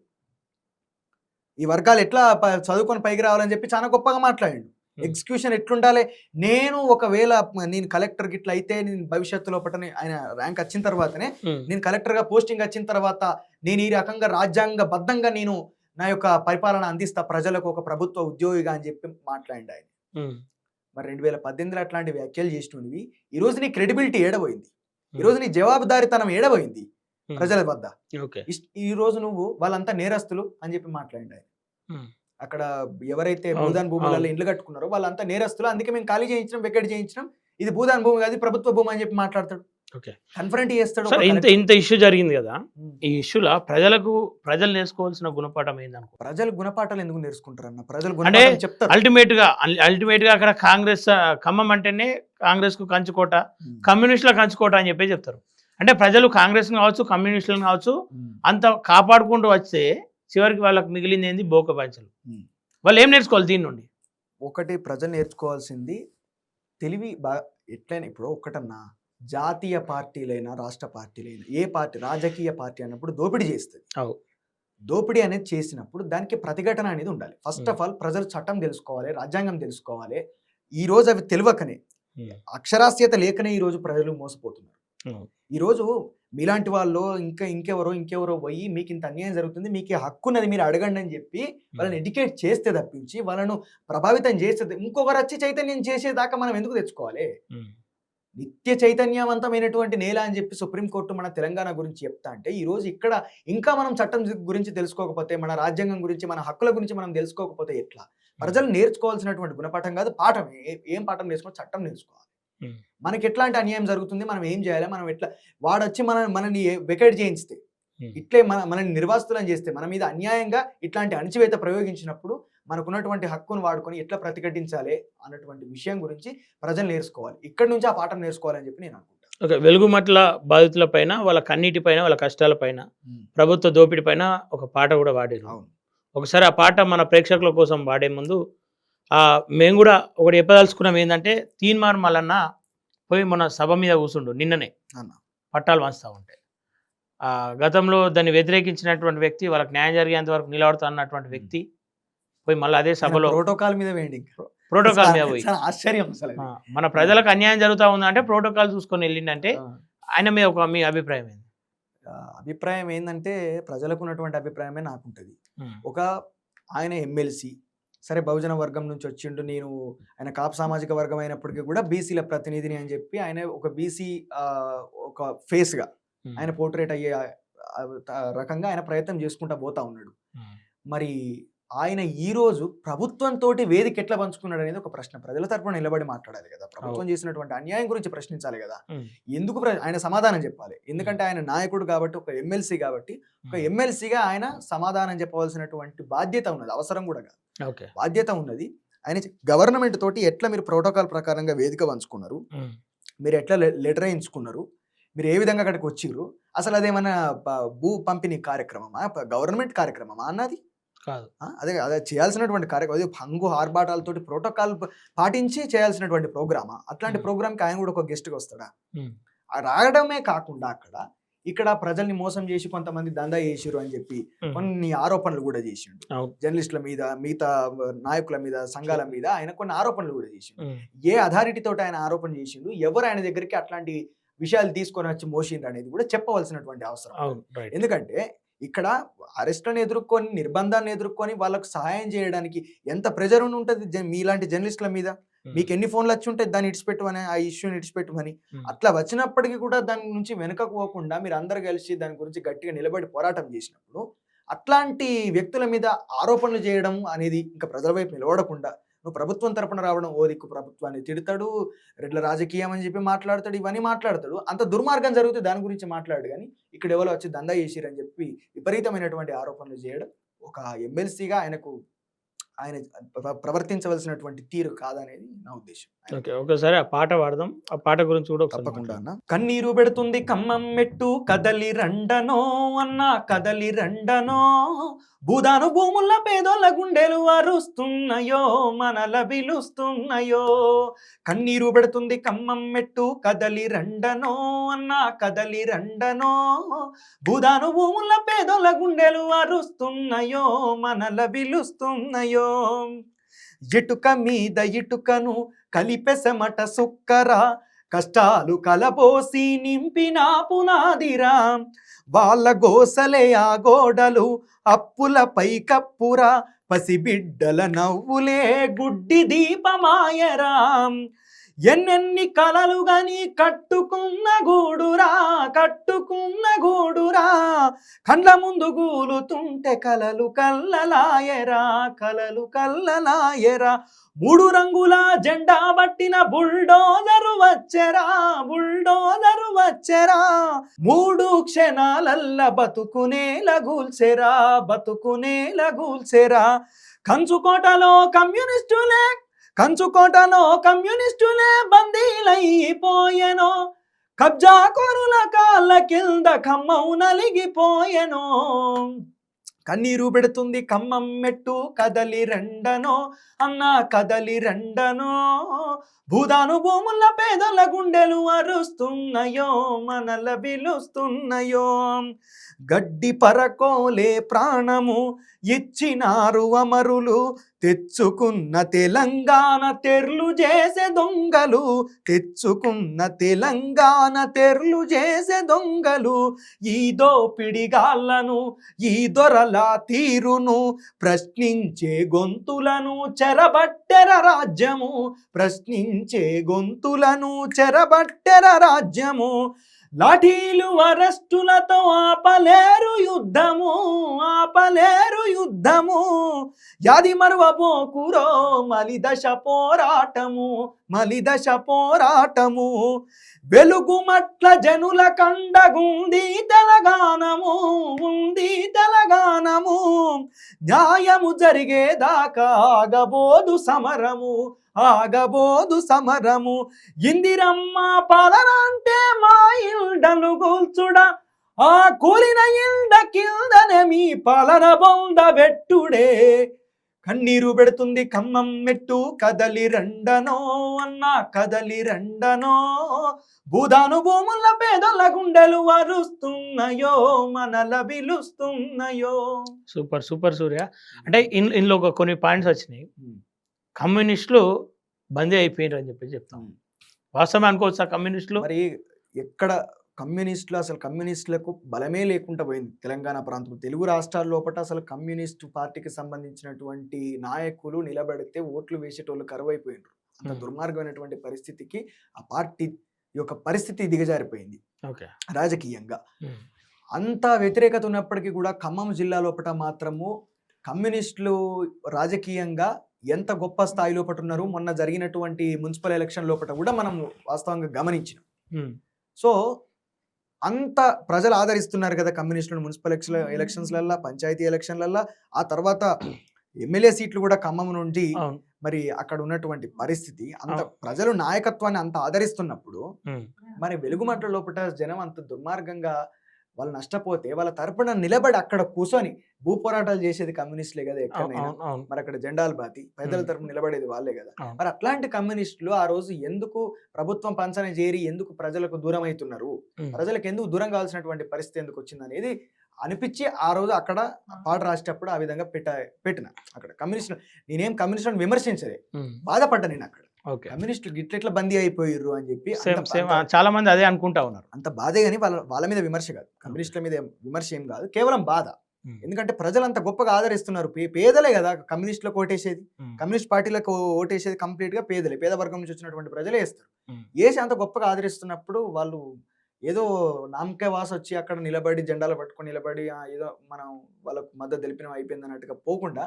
Speaker 2: ఈ వర్గాలు ఎట్లా చదువుకొని పైకి రావాలని చెప్పి చాలా గొప్పగా మాట్లాడిండు. ఎగ్జిక్యూషన్ ఎట్లుండాలి, నేను ఒకవేళ నేను కలెక్టర్ గిట్ల అయితే నేను భవిష్యత్తులో పట్టనే ఆయన ర్యాంక్ వచ్చిన తర్వాతనే నేను కలెక్టర్గా పోస్టింగ్ వచ్చిన తర్వాత నేను ఈ రకంగా రాజ్యాంగబద్ధంగా నేను నా యొక్క పరిపాలన అందిస్తా ప్రజలకు, ఒక ప్రభుత్వ ఉద్యోగిగా అని చెప్పి మాట్లాడిండు ఆయన. మరి 2018లో అట్లాంటి వ్యాఖ్యలు చేసినవి ఈ రోజు నీ క్రెడిబిలిటీ ఏడబోయింది, ఈ రోజు నీ జవాబుదారితనం ఏడబోయింది ప్రజల వద్ద. ఈ రోజు నువ్వు వాళ్ళంతా నేరస్తులు అని చెప్పి మాట్లాడిండు ఆయన. అక్కడ ఎవరైతే భూదాన్ భూములలో ఇండ్లు కట్టుకున్నారో వాళ్ళంతా నేరస్తులు, అందుకే మేము ఖాళీ చేయించడం, వెకెట్ చేయించడం, ఇది భూదాన్ భూమి కాదు ప్రభుత్వ భూమి అని చెప్పి మాట్లాడతాడు.
Speaker 1: ఓకే.
Speaker 2: కన్ఫరెంట్ చేస్తాడు.
Speaker 1: సరే, ఇంత ఇష్యూ జరిగింది కదా, ఈ ఇష్యూలో ప్రజలు నేర్చుకోవాల్సిన గుణపాఠం ఏందనుకో?
Speaker 2: ప్రజలు గుణపాఠాలు ఎందుకు నేర్చుకుంటారన్న? ప్రజలు
Speaker 1: అంటే
Speaker 2: గుణపాఠం చెప్తారు.
Speaker 1: అల్టిమేట్ గా అక్కడ కాంగ్రెస్, ఖమ్మం అంటేనే కాంగ్రెస్ కు కంచుకోట, కమ్యూనిస్టుల కంచుకోట అని చెప్పి చెప్తారు. అంటే ప్రజలు కాంగ్రెస్ కావచ్చు, కమ్యూనిస్టులను కావచ్చు, అంత కాపాడుకుంటూ వస్తే చివరికి వాళ్ళకి మిగిలింది ఏంది? బోక పంచలు. వాళ్ళు ఏం నేర్చుకోవాలి దీని నుండి?
Speaker 2: ఒకటి ప్రజలు నేర్చుకోవాల్సింది తెలివి ఎట్లయినా ఇప్పుడు ఒకటన్నా, జాతీయ పార్టీలైనా రాష్ట్ర పార్టీలైనా ఏ పార్టీ రాజకీయ పార్టీ అన్నప్పుడు దోపిడీ చేస్తుంది. దోపిడీ అనేది చేసినప్పుడు దానికి ప్రతిఘటన అనేది ఉండాలి. ఫస్ట్ ఆఫ్ ఆల్ ప్రజలు చట్టం తెలుసుకోవాలి, రాజ్యాంగం తెలుసుకోవాలి. ఈ రోజు అవి తెలియకనే, అక్షరాస్యత లేకనే ఈ రోజు ప్రజలు మోసపోతున్నారు. ఈ రోజు మీలాంటి వాళ్ళు ఇంకెవరో పోయి మీకు ఇంత అన్యాయం జరుగుతుంది, మీకు హక్కు ఉన్నది, మీరు అడగండి అని చెప్పి వాళ్ళని ఎడ్యుకేట్ చేస్తే తప్పించి, వాళ్ళను ప్రభావితం చేస్తే ఇంకొకరు వచ్చి చైతన్యం చేసేదాకా మనం ఎందుకు తెచ్చుకోవాలి? నిత్య చైతన్యవంతమైనటువంటి నేల అని చెప్పి సుప్రీంకోర్టు మన తెలంగాణ గురించి చెప్తా అంటే, ఈ రోజు ఇక్కడ ఇంకా మనం చట్టం గురించి తెలుసుకోకపోతే, మన రాజ్యాంగం గురించి, మన హక్కుల గురించి మనం తెలుసుకోకపోతే ఎట్లా? ప్రజలు నేర్చుకోవాల్సినటువంటి గుణపాఠం కాదు, పాఠం. ఏం పాఠం నేర్చుకోవాలి? చట్టం నేర్చుకోవాలి. మనకి ఎట్లాంటి అన్యాయం జరుగుతుంది, మనం ఏం చేయాలి, మనం ఎట్లా, వాడొచ్చి మనని వెకేట్ చేయిస్తే, ఇట్లే మనని నిర్వాసితులను చేస్తే, మన మీద అన్యాయంగా ఇట్లాంటి అణచివేత ప్రయోగించినప్పుడు మనకున్నటువంటి హక్కును వాడుకొని ఎట్లా ప్రతిఘటించాలి అన్నటువంటి విషయం గురించి ప్రజలు నేర్చుకోవాలి. ఇక్కడ నుంచి ఆ పాఠం నేర్చుకోవాలని చెప్పి నేను అనుకుంటాను.
Speaker 1: ఓకే. వెలుగుమట్ల బాధితుల పైన, వాళ్ళ కన్నీటి పైన, వాళ్ళ కష్టాల పైన, ప్రభుత్వ దోపిడీ పైన ఒక పాట కూడా వాడారు. ఒకసారి ఆ పాట మన ప్రేక్షకుల కోసం వాడే ముందు మేము కూడా ఒకటి చెప్పదలుచుకున్నాం. ఏంటంటే, తీన్మార్ మల్లన్న పోయి మన సభ మీద కూర్చుండు నిన్ననే, పట్టాలు పంచుతూ ఉంటే, గతంలో దాన్ని వ్యతిరేకించినటువంటి వ్యక్తి, వాళ్ళకి న్యాయం జరిగేంత వరకు నిలబడతా అన్నటువంటి వ్యక్తి పోయి మళ్ళీ అదే సభలో
Speaker 2: ప్రోటోకాల్ మీద పోయి ఆశ్చర్యం.
Speaker 1: మన ప్రజలకు అన్యాయం జరుగుతూ ఉందంటే ప్రోటోకాల్ చూసుకొని వెళ్ళిందంటే ఆయన మీద మీ అభిప్రాయం ఏంది?
Speaker 2: అభిప్రాయం ఏంటంటే, ప్రజలకు ఉన్నటువంటి అభిప్రాయమే నాకుంటుంది. ఒక ఆయన ఎమ్మెల్సీ, సరే బహుజన వర్గం నుంచి వచ్చిండు, ఆయన కాపు సామాజిక వర్గం అయినప్పటికీ కూడా బీసీల ప్రతినిధిని అని చెప్పి ఆయన ఒక బీసీ ఒక ఫేస్గా ఆయన పోర్ట్రేట్ అయ్యే రకంగా ఆయన ప్రయత్నం చేసుకుంటా పోతా ఉన్నాడు. మరి ఆయన ఈ రోజు ప్రభుత్వంతో వేదిక ఎట్లా పంచుకున్నాడు అనేది ఒక ప్రశ్న. ప్రజల తరపున నిలబడి మాట్లాడాలి కదా, ప్రభుత్వం చేసినటువంటి అన్యాయం గురించి ప్రశ్నించాలి కదా, ఎందుకు ఆయన సమాధానం చెప్పాలి. ఎందుకంటే ఆయన నాయకుడు కాబట్టి, ఒక ఎమ్మెల్సీ కాబట్టి, ఒక ఎమ్మెల్సీగా ఆయన సమాధానం చెప్పవలసినటువంటి బాధ్యత ఉన్నది, అవసరం కూడా కాదు, బాధ్యత ఉన్నది. ఆయన గవర్నమెంట్ తోటి ఎట్లా మీరు ప్రోటోకాల్ ప్రకారంగా వేదిక పంచుకున్నారు, మీరు ఎట్లా లెటర్ వేయించుకున్నారు, మీరు ఏ విధంగా అక్కడికి వచ్చిర్రు, అసలు అదేమన్నా భూ పంపిణీ కార్యక్రమమా, గవర్నమెంట్ కార్యక్రమమా అన్నది
Speaker 1: కాదు.
Speaker 2: అదే చేయాల్సినటువంటి కార్యక్రమం, అదే హంగు ఆర్భాటాలతోటి ప్రోటోకాల్ పాటించి చేయాల్సినటువంటి ప్రోగ్రామా? అట్లాంటి ప్రోగ్రామ్కి ఆయన కూడా ఒక గెస్ట్గా వస్తాడా? రావడమే కాకుండా ఇక్కడ ప్రజల్ని మోసం చేసి కొంతమంది దందా చేసిరు అని చెప్పి కొన్ని ఆరోపణలు కూడా చేసిండు. జర్నలిస్టుల మీద, మిగతా నాయకుల మీద, సంఘాల మీద ఆయన కొన్ని ఆరోపణలు కూడా చేసిండు. ఏ అథారిటీ తోటి ఆయన ఆరోపణ చేసిండు, ఎవరు ఆయన దగ్గరికి అట్లాంటి విషయాలు తీసుకొని వచ్చి మోసిండ్రు అనేది కూడా చెప్పవలసినటువంటి అవసరం. ఎందుకంటే ఇక్కడ అరెస్టులను ఎదుర్కొని, నిర్బంధాన్ని ఎదుర్కొని వాళ్ళకు సహాయం చేయడానికి ఎంత ప్రెజర్ ఉంటుంది మీలాంటి జర్నలిస్టుల మీద. మీకు ఎన్ని ఫోన్లు వచ్చి ఉంటాయి దాన్ని ఇడిచిపెట్టమని, ఆ ఇష్యూని ఇడిచిపెట్టమని. అట్లా వచ్చినప్పటికీ కూడా దాని నుంచి వెనుకకు పోకుండా మీరు అందరు కలిసి దాని గురించి గట్టిగా నిలబడి పోరాటం చేసినప్పుడు, అట్లాంటి వ్యక్తుల మీద ఆరోపణలు చేయడం అనేది ఇంకా ప్రజల వైపు నిలబడకుండా, నువ్వు ప్రభుత్వం తరపున రావడం, ఓ దిక్కు ప్రభుత్వాన్ని తిడతాడు, రెడ్ల రాజకీయం అని చెప్పి మాట్లాడతాడు, ఇవన్నీ మాట్లాడతాడు, అంత దుర్మార్గం జరుగుతుంది దాని గురించి మాట్లాడు. కానీ ఇక్కడ ఎవరో వచ్చి దందా చేసిరని చెప్పి విపరీతమైనటువంటి ఆరోపణలు చేయడం ఒక ఎమ్మెల్సీగా ఆయన ప్రవర్తించవలసినటువంటి తీరు కాదనేది నా ఉద్దేశం.
Speaker 1: ఒకసారి ఆ పాట వాడదాం, ఆ పాట గురించి కూడా
Speaker 2: తప్పకుండా అన్న. కన్నీరు పెడుతుంది ఖమ్మం మెట్టు, కదలి రండనో అన్న కదలి రండనో, భూదాను భూముల పేదోళ్ళ గుండెలు అరుస్తున్నాయో, మనల పిలుస్తున్నాయో. కన్నీరు పెడుతుంది ఖమ్మం మెట్టు, కదలి రండనో అన్న కదలి రండనో, భూదాను భూముల పేదోళ్ళ గుండెలు అరుస్తున్నాయో, మనల పిలుస్తున్నాయో. ఇటుక మీద ఇటుకను కలిపెసమట సుక్కరా, కష్టాలు కలబోసి నింపిన పునాదిరా, వాళ్ళ గోసలే ఆ గోడలు, అప్పులపై కప్పురా, పసిబిడ్డల నవ్వులే గుడ్డి దీపమాయరా. ఎన్నెన్ని కలలు గని కట్టుకున్న గూడురా కండ్ల ముందు గూలుతుంటే కలలు కల్లలాయరా మూడు రంగుల జెండా బట్టిన బుల్డోజరు వచ్చెరా మూడు క్షణాలల్ల బతుకునేల గూల్చెరా కంచుకోటలో కమ్యూనిస్టులే బందీలైపోయెనో కబ్జా కోరుల కాళ్ళ కింద ఖమ్మం నలిగిపోయెనో కన్నీరు పెడుతుంది ఖమ్మం మెట్టు కదలి రెండనో భూదాను భూముల పేదల గుండెలు అరుస్తున్నాయో మనల పిలుస్తున్నాయో గడ్డి పరకోలే ప్రాణము ఇచ్చినారు అమరులు తెచ్చుకున్న తెలంగాణ తెర్లు చేసే దొంగలు ఈ దోపిడిగాళ్ళను ఈ దొరల తీరును ప్రశ్నించే గొంతులను చెరబట్టెర రాజ్యము లాఠీలు అరెస్టులతో ఆపలేరు యుద్ధము యాది మరువబోకురో మలిదశ పోరాటము వెలుగుమట్ల జనుల కండగుంది తెలంగాణము న్యాయము జరిగేదాకా ఆగబోదు సమరము ఇందిరమ్మ పాలన అంటే మా ఇల్డను గూల్చుడా ఆ కూలిన ఇండ కిందనే మీ పాలన బొంద వెట్టుడే కన్నీరు పెడుతుంది ఖమ్మం మెట్టు కదలి రెండనో భూదాను భూముల పేదల గుండెలు అరుస్తున్నాయో మనల పిలుస్తున్నాయో.
Speaker 1: సూపర్ సూర్య. అంటే ఇందులో కొన్ని పాయింట్స్ వచ్చినాయి. కమ్యూనిస్టులు బందీ అయిపోయినారు అని చెప్పి చెప్తాం. వాస్తవం అనుకోవచ్చు ఆ కమ్యూనిస్టులు.
Speaker 2: మరి ఎక్కడ కమ్యూనిస్టులకు బలమే లేకుండా పోయింది తెలంగాణ ప్రాంతం. తెలుగు రాష్ట్రాల లోపల అసలు కమ్యూనిస్టు పార్టీకి సంబంధించినటువంటి నాయకులు నిలబడితే ఓట్లు వేసేటోళ్ళు కరువైపోయినారు. అంత దుర్మార్గమైనటువంటి పరిస్థితికి ఆ పార్టీ యొక్క పరిస్థితి దిగజారిపోయింది రాజకీయంగా. అంత వ్యతిరేకత ఉన్నప్పటికీ కూడా ఖమ్మం జిల్లా లోపల మాత్రము కమ్యూనిస్టులు రాజకీయంగా ఎంత గొప్ప స్థాయి లోపల ఉన్నారు. మొన్న జరిగినటువంటి మున్సిపల్ ఎలక్షన్ లోపల కూడా మనం వాస్తవంగా గమనించినాం. సో అంత ప్రజలు ఆదరిస్తున్నారు కదా కమ్యూనిస్టులను మున్సిపల్ ఎలక్షన్స్లల్లా, పంచాయతీ ఎలక్షన్లల్లా. ఆ తర్వాత ఎమ్మెల్యే సీట్లు కూడా ఖమ్మం నుండి మరి అక్కడ ఉన్నటువంటి పరిస్థితి, అంత ప్రజలు నాయకత్వాన్ని అంత ఆదరిస్తున్నప్పుడు మరి వెలుగుమట్ల లోపల జనం అంత దుర్మార్గంగా వాళ్ళు నష్టపోతే వాళ్ళ తరపున నిలబడి అక్కడ కూర్చొని భూ పోరాటాలు చేసేది కమ్యూనిస్టులే కదా ఎక్కడైనా. మరి అక్కడ జెండాలు బాతి పేదల తరపున నిలబడేది వాళ్ళే కదా. మరి అట్లాంటి కమ్యూనిస్టులు ఆ రోజు ఎందుకు ప్రభుత్వం పంచన చేరి ఎందుకు ప్రజలకు దూరం అవుతున్నారు, ప్రజలకు ఎందుకు దూరం కావాల్సినటువంటి పరిస్థితి ఎందుకు వచ్చింది అనేది అనిపించి ఆ రోజు అక్కడ పాట రాసేటప్పుడు ఆ విధంగా పెట్టిన. అక్కడ కమ్యూనిస్టులు నేనేం కమ్యూనిస్టులను విమర్శించలే, బాధపడ్డా నేను అక్కడ. కమ్యూనిస్టులు గిట్లెట్లా బందీ అయిపోయారు అని చెప్పి
Speaker 1: చాలా మంది అదే అనుకుంటా ఉన్నారు.
Speaker 2: అంత బాధే కానీ వాళ్ళ మీద విమర్శ కాదు, కమ్యూనిస్టుల మీద విమర్శ ఏం కాదు, కేవలం బాధ. ఎందుకంటే ప్రజలు అంత గొప్పగా ఆదరిస్తున్నారు. పేదలే కదా కమ్యూనిస్టులకు ఓటేసేది, కమ్యూనిస్ట్ పార్టీలకు ఓటేసేది కంప్లీట్ గా పేదలే, పేద వర్గం నుంచి వచ్చినటువంటి ప్రజలే వేస్తారు. వేసి అంత గొప్పగా ఆదరిస్తున్నప్పుడు వాళ్ళు ఏదో నామకే వాస వచ్చి అక్కడ నిలబడి జెండాలు పట్టుకొని నిలబడి ఏదో మనం వాళ్ళకు మద్దతు తెలిపిన అయిపోయింది అన్నట్టుగా పోకుండా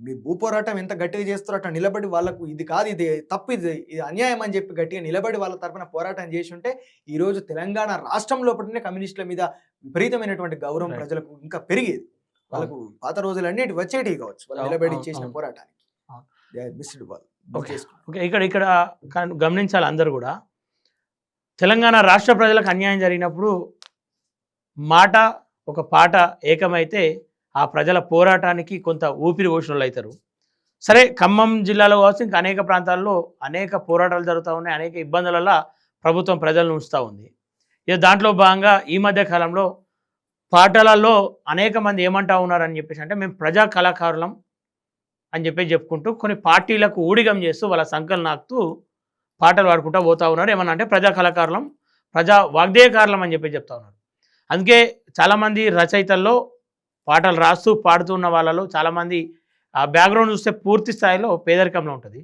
Speaker 2: మీ భూ పోరాటం ఎంత గట్టిగా చేస్తారో అట్లా నిలబడి వాళ్ళకు ఇది కాదు, ఇది తప్పు, ఇది అన్యాయం అని చెప్పి గట్టిగా నిలబడి వాళ్ళ తరపున పోరాటం చేసి ఉంటే ఈ రోజు తెలంగాణ రాష్ట్రం లోపలనే కమ్యూనిస్టుల మీద విపరీతమైనటువంటి గౌరవం ప్రజలకు ఇంకా పెరిగేది. వాళ్ళకు పాత రోజులన్నిటి వచ్చేటివి కావచ్చు వాళ్ళు నిలబడి చేసిన పోరాటానికి.
Speaker 1: ఇక్కడ గమనించాలి అందరూ కూడా, తెలంగాణ రాష్ట్ర ప్రజలకు అన్యాయం జరిగినప్పుడు మాట ఒక పాట ఏకమైతే ఆ ప్రజల పోరాటానికి కొంత ఊపిరి పోషణలు అవుతారు. సరే, ఖమ్మం జిల్లాలో కావచ్చు ఇంకా అనేక ప్రాంతాల్లో అనేక పోరాటాలు జరుగుతూ ఉన్నాయి, అనేక ఇబ్బందులలో ప్రభుత్వం ప్రజలను ఉంచుతూ ఉంది. ఇక దాంట్లో భాగంగా ఈ మధ్య కాలంలో పాటలలో అనేక మంది ఏమంటా ఉన్నారని చెప్పేసి అంటే మేము ప్రజా కళాకారులం అని చెప్పుకుంటూ కొన్ని పార్టీలకు ఊడిగం చేస్తూ వాళ్ళ సంకలు నాకుతూ పాటలు పాడుకుంటూ పోతూ ఉన్నారు. ఏమన్నా అంటే ప్రజా కళాకారులం, ప్రజా వాగ్దేయకారులం అని చెప్తా ఉన్నారు. అందుకే చాలామంది రచయితల్లో పాటలు రాస్తూ పాడుతున్న వాళ్ళలో చాలామంది ఆ బ్యాక్గ్రౌండ్ చూస్తే పూర్తి స్థాయిలో పేదరికంలో ఉంటుంది.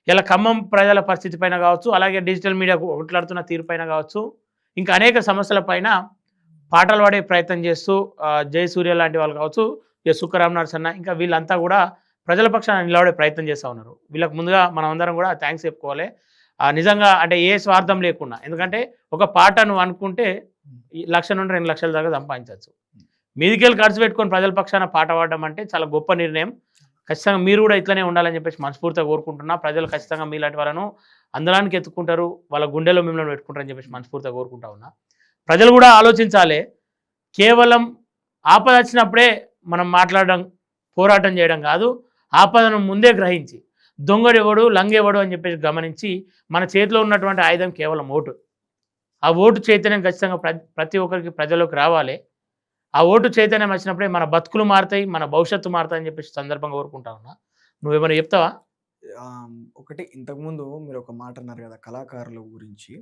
Speaker 1: ఇలా ఖమ్మం ప్రజల పరిస్థితి పైన కావచ్చు, అలాగే డిజిటల్ మీడియా కొట్లాడుతున్న తీరు పైన కావచ్చు, ఇంకా అనేక సమస్యల పైన పాటలు పాడే ప్రయత్నం చేస్తూ జయసూర్య లాంటి వాళ్ళు కావచ్చు, సుక్కరామ్ నరసన్న, ఇంకా వీళ్ళంతా కూడా ప్రజల పక్షాన నిలబడే ప్రయత్నం చేస్తూ ఉన్నారు. వీళ్ళకి ముందుగా మనం అందరం కూడా థ్యాంక్స్ చెప్పుకోవాలి. నిజంగా అంటే ఏ స్వార్థం లేకుండా, ఎందుకంటే ఒక పాట నువ్వు అనుకుంటే 1,00,000 నుండి 2,00,000 దాకా సంపాదించవచ్చు. మీదికెళ్ళి ఖర్చు పెట్టుకొని ప్రజల పక్షాన పాట పాడడం అంటే చాలా గొప్ప నిర్ణయం. ఖచ్చితంగా మీరు కూడా ఇట్లనే ఉండాలని చెప్పేసి మనస్ఫూర్తిగా కోరుకుంటున్నా. ప్రజలు ఖచ్చితంగా మీలాంటి వాళ్ళను అందరానికి ఎత్తుకుంటారు, వాళ్ళ గుండెలో మిమ్మల్ని పెట్టుకుంటారని చెప్పేసి మనస్ఫూర్తిగా కోరుకుంటా ఉన్నా. ప్రజలు కూడా ఆలోచించాలి. కేవలం ఆపద వచ్చినప్పుడే మనం మాట్లాడడం, పోరాటం చేయడం కాదు, ఆపదను ముందే గ్రహించి దొంగడెవడు లంగెవడు అని చెప్పేసి గమనించి మన చేతిలో ఉన్నటువంటి ఆయుధం కేవలం ఓటు. ఆ ఓటు చైతన్యం ఖచ్చితంగా ప్రతి ఒక్కరికి ప్రజల్లోకి రావాలి. ఆ ఓటు చైతన్యం వచ్చినప్పుడే మన బతుకులు మారుతాయి, మన భవిష్యత్తు మారుతాయి అని చెప్పేసి సందర్భంగా కోరుకుంటా ఉన్నా. నువ్వేమైనా చెప్తావా?
Speaker 2: ఒకటి ఇంతకుముందు మీరు ఒక మాట అన్నారు కదా కళాకారుల గురించి.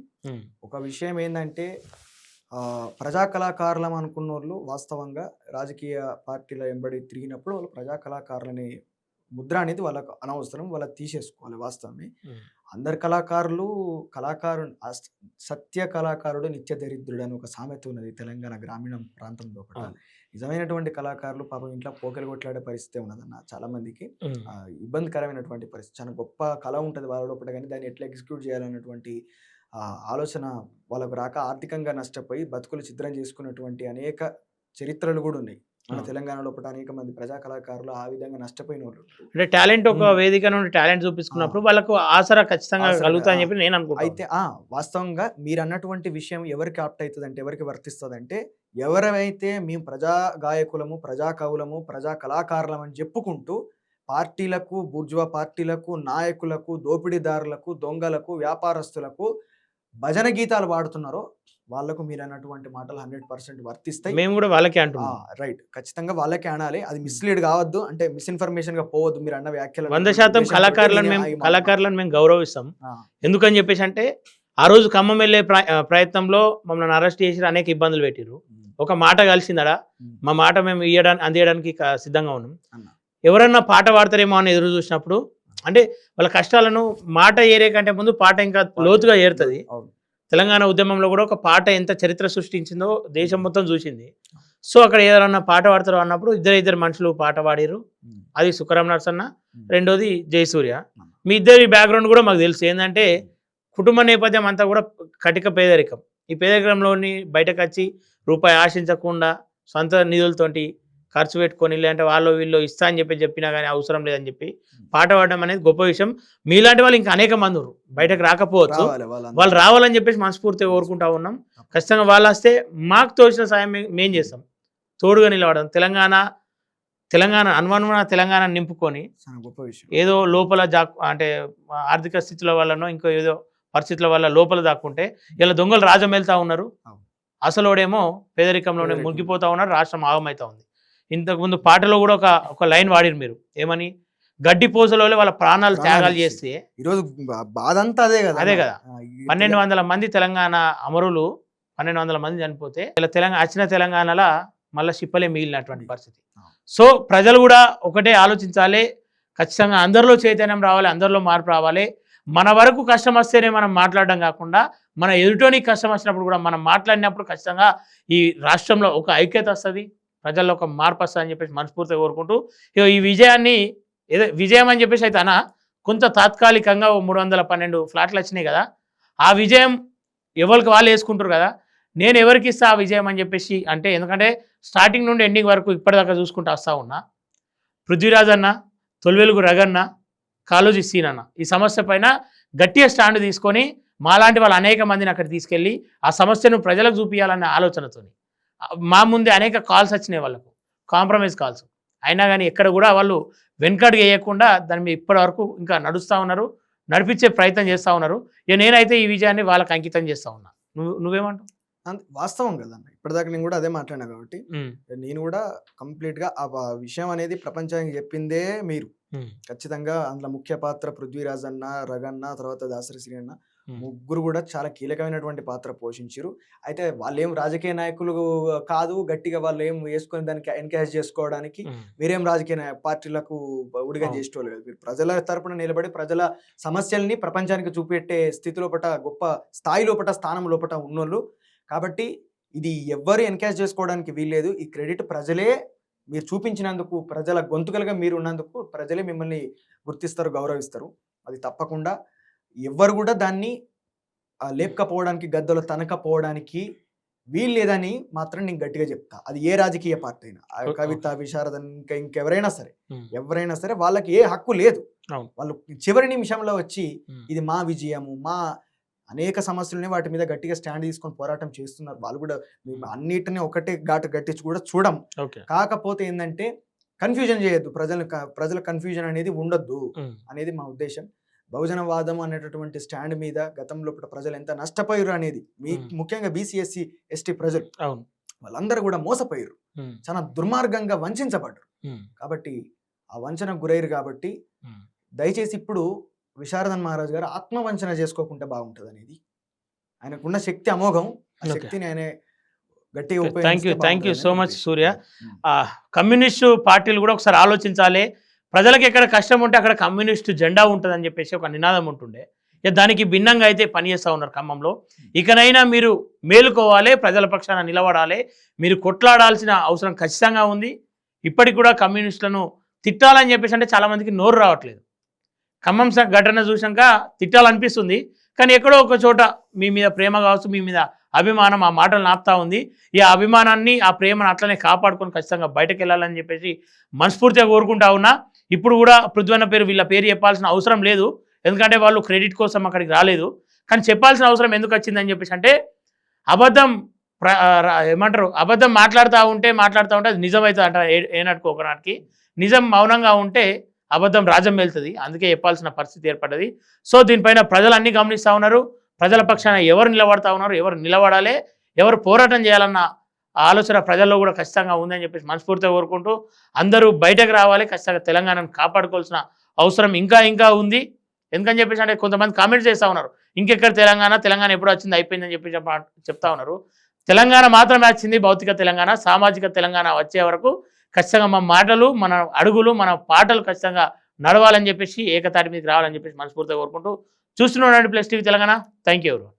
Speaker 2: ఒక విషయం ఏంటంటే ప్రజా కళాకారులం అనుకున్న వాళ్ళు వాస్తవంగా రాజకీయ పార్టీల వెంబడి తిరిగినప్పుడు వాళ్ళు ప్రజా కళాకారులని ముద్ర అనేది వాళ్ళకు అనవసరం, వాళ్ళకి తీసేసుకోవాలి. వాస్తవమే. అందరు కళాకారులు సత్య కళాకారుడు నిత్య దరిద్రుడు అని ఒక సామెత ఉన్నది తెలంగాణ గ్రామీణ ప్రాంతంలో. ఒకటి నిజమైనటువంటి కళాకారులు పాపం ఇంట్లో పోకలు కొట్లాడే పరిస్థితి ఉన్నదన్న చాలా మందికి. ఇబ్బందికరమైనటువంటి పరిస్థితి. చాలా గొప్ప కళ ఉంటుంది వాళ్ళ లోపల, కానీ దాన్ని ఎట్లా ఎగ్జిక్యూట్ చేయాలన్నటువంటి ఆలోచన వాళ్ళకు రాక ఆర్థికంగా నష్టపోయి బతుకులు ఛిద్రం చేసుకున్నటువంటి అనేక చరిత్రలు కూడా ఉన్నాయి మన తెలంగాణ లోపల. అనేక మంది ప్రజా కళాకారులు ఆ విధంగా నష్టపోయిన వాళ్ళు.
Speaker 1: అంటే టాలెంట్ ఒక వేదిక నుండి టాలెంట్ చూపించుకున్నప్పుడు వాళ్ళకు ఆసరా ఖచ్చితంగా కలుగుతాయని చెప్పి నేను అనుకుంటున్నాను.
Speaker 2: అయితే వాస్తవంగా మీరు అన్నటువంటి విషయం ఎవరికి ఆప్ట్ అవుతుంది అంటే, ఎవరికి వర్తిస్తుంది అంటే, ఎవరైతే మేము ప్రజా గాయకులము, ప్రజా కవులము, ప్రజా కళాకారులం అని చెప్పుకుంటూ పార్టీలకు, బూర్జువా పార్టీలకు, నాయకులకు, దోపిడీదారులకు, దొంగలకు, వ్యాపారస్తులకు భజన గీతాలు పాడుతున్నారో వాళ్ళకు మీరు అన్నటువంటి మాటలు 100% వర్తిస్తాయి.
Speaker 1: మేము కూడా వాళ్ళకే అంటున్నాం.
Speaker 2: రైట్, ఖచ్చితంగా వాళ్ళకే అనాలి. అది మిస్లీడ్ కావద్దు, అంటే మిస్ఇన్ఫర్మేషన్ గా పోవద్దు. మీరు అన్న వ్యాఖ్యలు
Speaker 1: 100% కళాకారులను మేము గౌరవిస్తాం. ఎందుకని చెప్పేసి అంటే ఆ రోజు ఖమ్మం వెళ్ళే ప్రయత్నంలో మమ్మల్ని అరెస్ట్ చేసి అనేక ఇబ్బందులు పెట్టిరు. ఒక మాట కలిసిందడా, మా మాట మేము అందియడానికి సిద్ధంగా ఉన్నాం. ఎవరన్నా పాట పాడతారేమో అని ఎదురు చూసినప్పుడు, అంటే వాళ్ళ కష్టాలను మాట ఏరే కంటే ముందు పాట ఇంకా లోతుగా ఏరుతుంది. తెలంగాణ ఉద్యమంలో కూడా ఒక పాట ఎంత చరిత్ర సృష్టించిందో దేశం మొత్తం చూసింది. సో అక్కడ ఏదన్నా పాట పాడతారు అన్నప్పుడు ఇద్దరు మనుషులు పాట పాడిరు. అది సుక్కరామ్ నరసన్న, రెండోది జయసూర్య. మీ ఇద్దరి బ్యాక్గ్రౌండ్ కూడా మాకు తెలుసు. ఏంటంటే కుటుంబ నేపథ్యం అంతా కూడా కటిక పేదరికం. ఈ పేదరికంలోని బయటకు వచ్చి రూపాయి ఆశించకుండా సొంత నిధులతోటి ఖర్చు పెట్టుకొని, లేదంటే వాళ్ళు వీళ్ళు ఇస్తా అని చెప్పినా కానీ అవసరం లేదని చెప్పి పాట పాడడం అనేది గొప్ప విషయం. మీలాంటి వాళ్ళు ఇంకా అనేక మంది ఉన్నారు, బయటకు రాకపోవచ్చు. వాళ్ళు రావాలని చెప్పేసి మనస్ఫూర్తిగా కోరుకుంటా ఉన్నాం. ఖచ్చితంగా వాళ్ళు వస్తే మాకు తోచిన సాయం మేం చేస్తాం, తోడుగా నిలబడడం. తెలంగాణ అనుమానమైన తెలంగాణ నింపుకొని ఏదో లోపల అంటే ఆర్థిక స్థితుల వల్లనో ఇంకో ఏదో పరిస్థితుల వల్ల లోపల దాక్కుంటే ఇలా దొంగలు రాజం వెళ్తా ఉన్నారు. అసలోడేమో పేదరికంలోనే మునిగిపోతా ఉన్నారు, రాష్ట్రం ఆగమవుతా ఉంది. ఇంతకుముందు పాటలో కూడా ఒక లైన్ వాడిరు మీరు, ఏమని, గడ్డి పోసలో వాళ్ళ ప్రాణాలు త్యాగాలు చేస్తే
Speaker 2: ఈరోజు బాధ అంతా అదే కదా.
Speaker 1: 1,200 మంది తెలంగాణ అమరులు, 1,200 మంది చనిపోతే ఇలా వచ్చిన తెలంగాణలో మళ్ళీ సిప్పలే మిగిలినటువంటి పరిస్థితి. సో ప్రజలు కూడా ఒకటే ఆలోచించాలి. ఖచ్చితంగా అందరిలో చైతన్యం రావాలి, అందరిలో మార్పు రావాలి. మన వరకు కష్టం వస్తేనే మనం మాట్లాడడం కాకుండా, మన ఎదుటోనికి కష్టం వచ్చినప్పుడు కూడా మనం మాట్లాడినప్పుడు ఖచ్చితంగా ఈ రాష్ట్రంలో ఒక ఐక్యత వస్తుంది, ప్రజల్లో ఒక మార్పు వస్తుంది అని చెప్పేసి మనస్ఫూర్తిగా కోరుకుంటూ, ఈ విజయాన్ని ఏదో విజయం అని చెప్పేసి అయితే కొంత తాత్కాలికంగా 312 ఫ్లాట్లు వచ్చినాయి కదా, ఆ విజయం ఎవరికి వాళ్ళు వేసుకుంటారు కదా, నేను ఎవరికి ఇస్తా ఆ విజయం అని చెప్పేసి అంటే, ఎందుకంటే స్టార్టింగ్ నుండి ఎండింగ్ వరకు ఇప్పటిదాకా చూసుకుంటూ వస్తూ ఉన్నా. పృథ్వీరాజ్ అన్న, తొలివెలుగు రగన్న, కాళోజీ సీనన్న ఈ సమస్య పైన గట్టిగా స్టాండ్ తీసుకొని మాలాంటి వాళ్ళు అనేక మందిని అక్కడ తీసుకెళ్ళి ఆ సమస్యను ప్రజలకు చూపించాలనే ఆలోచనతో మా ముందే అనేక కాల్స్ వచ్చినాయి, వాళ్ళకు కాంప్రమైజ్ కాల్స్. అయినా కానీ ఎక్కడ కూడా వాళ్ళు వెనకడుగు వేయకుండా దాని మీద ఇప్పటి వరకు ఇంకా నడుస్తూ ఉన్నారు, నడిపించే ప్రయత్నం చేస్తూ ఉన్నారు. నేనైతే ఈ విజయాన్ని వాళ్ళకి అంకితం చేస్తూ ఉన్నా. నువ్వేమంటావు?
Speaker 2: వాస్తవం కదన్న, ఇప్పటిదాకా నేను కూడా అదే మాట్లాడినా కాబట్టి నేను కూడా కంప్లీట్గా ఆ విషయం అనేది ప్రపంచానికి చెప్పిందే మీరు. ఖచ్చితంగా అందులో ముఖ్య పాత్ర పృథ్వీరాజ్ అన్న, రగన్న, తర్వాత దాసరి శ్రీ అన్న ముగ్గురు కూడా చాలా కీలకమైనటువంటి పాత్ర పోషించారు. అయితే వాళ్ళేం రాజకీయ నాయకులు కాదు, గట్టిగా వాళ్ళు ఏం వేసుకొని దానికి ఎన్కరేజ్ చేసుకోవడానికి మీరేం రాజకీయ పార్టీలకు ఉడిగా చేసేటోళ్ళు కాదు. మీరు ప్రజల తరపున నిలబడి ప్రజల సమస్యల్ని ప్రపంచానికి చూపెట్టే స్థితి లోపట, గొప్ప స్థాయి లోపట, స్థానం లోపట ఉన్నోళ్ళు. కాబట్టి ఇది ఎవ్వరు ఎన్కరేజ్ చేసుకోవడానికి వీల్లేదు. ఈ క్రెడిట్ ప్రజలే మీరు చూపించినందుకు, ప్రజల గొంతుకలుగా మీరు ఉన్నందుకు ప్రజలే మిమ్మల్ని గుర్తిస్తారు, గౌరవిస్తారు. అది తప్పకుండా ఎవ్వరు కూడా దాన్ని లేపకపోవడానికి, గద్దలో తనకపోవడానికి వీల్లేదని మాత్రం నేను గట్టిగా చెప్తా. అది ఏ రాజకీయ పార్టీ అయినా, కవిత, విశారద, ఇంకెవరైనా సరే, ఎవరైనా సరే వాళ్ళకి ఏ హక్కు లేదు. వాళ్ళు చివరి నిమిషంలో వచ్చి ఇది మా విజయము, మా అనేక సమస్యలని వాటి మీద గట్టిగా స్టాండ్ తీసుకొని పోరాటం చేస్తున్నారు. వాళ్ళు కూడా అన్నిటిని ఒకటే ఘాటు గట్టించి కూడా చూడం. కాకపోతే ఏంటంటే కన్ఫ్యూజన్ చేయొద్దు, ప్రజల కన్ఫ్యూజన్ అనేది ఉండొద్దు అనేది మా ఉద్దేశం. బహుజనవాదం అనేటటువంటి స్టాండ్ మీద గతంలో ప్రజలు ఎంత నష్టపోయారు అనేది, ముఖ్యంగా బీసీ, ఎస్సీ, ఎస్టీ ప్రజలు వాళ్ళందరూ కూడా మోసపోయారు, చాలా దుర్మార్గంగా వంచబడ్డారు. కాబట్టి ఆ వంచనకు గురయ్యారు. కాబట్టి దయచేసి ఇప్పుడు విశారదన్ మహారాజ్ గారు ఆత్మవంచన చేసుకోకుండా బాగుంటుంది అనేది. ఆయనకున్న శక్తి అమోఘం. ఆ శక్తిని ఆయన గట్టిగా
Speaker 1: thank you so much Surya. Communist పార్టీలు కూడా ఒకసారి ఆలోచించాలి. ప్రజలకు ఎక్కడ కష్టం ఉంటే అక్కడ కమ్యూనిస్టు జెండా ఉంటుందని చెప్పేసి ఒక నినాదం ఉంటుండే. దానికి భిన్నంగా అయితే పనిచేస్తూ ఉన్నారు ఖమ్మంలో. ఇకనైనా మీరు మేలుకోవాలి, ప్రజల పక్షాన నిలబడాలి, మీరు కొట్లాడాల్సిన అవసరం ఖచ్చితంగా ఉంది. ఇప్పటికి కూడా కమ్యూనిస్టులను తిట్టాలని చెప్పేసి అంటే చాలామందికి నోరు రావట్లేదు. ఖమ్మం ఘటన చూసాక తిట్టాలనిపిస్తుంది, కానీ ఎక్కడో ఒక చోట మీ మీద ప్రేమ కావచ్చు, మీ మీద అభిమానం ఆ మాటలు నాపుతా ఉంది. ఈ అభిమానాన్ని, ఆ ప్రేమను అట్లనే కాపాడుకొని ఖచ్చితంగా బయటకు వెళ్ళాలని చెప్పేసి మనస్ఫూర్తిగా కోరుకుంటా ఉన్నా. ఇప్పుడు కూడా పృథ్వన్న పేరు, వీళ్ళ పేరు చెప్పాల్సిన అవసరం లేదు, ఎందుకంటే వాళ్ళు క్రెడిట్ కోసం అక్కడికి రాలేదు. కానీ చెప్పాల్సిన అవసరం ఎందుకు వచ్చిందని చెప్పేసి అంటే అబద్ధం మాట్లాడుతూ ఉంటే అది నిజమవుతుంది అంట. ఏనాటికి ఒకనాటికి నిజం మౌనంగా ఉంటే అబద్ధం రాజ్యం వెళ్తుంది. అందుకే చెప్పాల్సిన పరిస్థితి ఏర్పడ్డది. సో దీనిపైన ప్రజలు అన్నీ గమనిస్తూ ఉన్నారు. ప్రజల పక్షాన ఎవరు నిలబడతా ఉన్నారు, ఎవరు నిలబడాలి, ఎవరు పోరాటం చేయాలన్న ఆలోచన ప్రజల్లో కూడా ఖచ్చితంగా ఉందని చెప్పేసి మనస్ఫూర్తిగా కోరుకుంటూ అందరూ బయటకు రావాలి. ఖచ్చితంగా తెలంగాణను కాపాడుకోవాల్సిన అవసరం ఇంకా ఉంది. ఎందుకని చెప్పేసి అంటే కొంతమంది కామెంట్స్ చేస్తూ ఉన్నారు, ఇంకెక్కడ తెలంగాణ ఎప్పుడు వచ్చింది, అయిపోయిందని చెప్పి చెప్తా ఉన్నారు. తెలంగాణ మాత్రమే వచ్చింది, భౌతిక తెలంగాణ, సామాజిక తెలంగాణ వచ్చే వరకు ఖచ్చితంగా మన మాటలు, మన అడుగులు, మన పాటలు ఖచ్చితంగా నడవాలని చెప్పేసి, ఏకతాటి మీదకి రావాలని చెప్పేసి మనస్ఫూర్తిగా కోరుకుంటూ చూస్తున్నాడు plus TV Telangana. Thank you.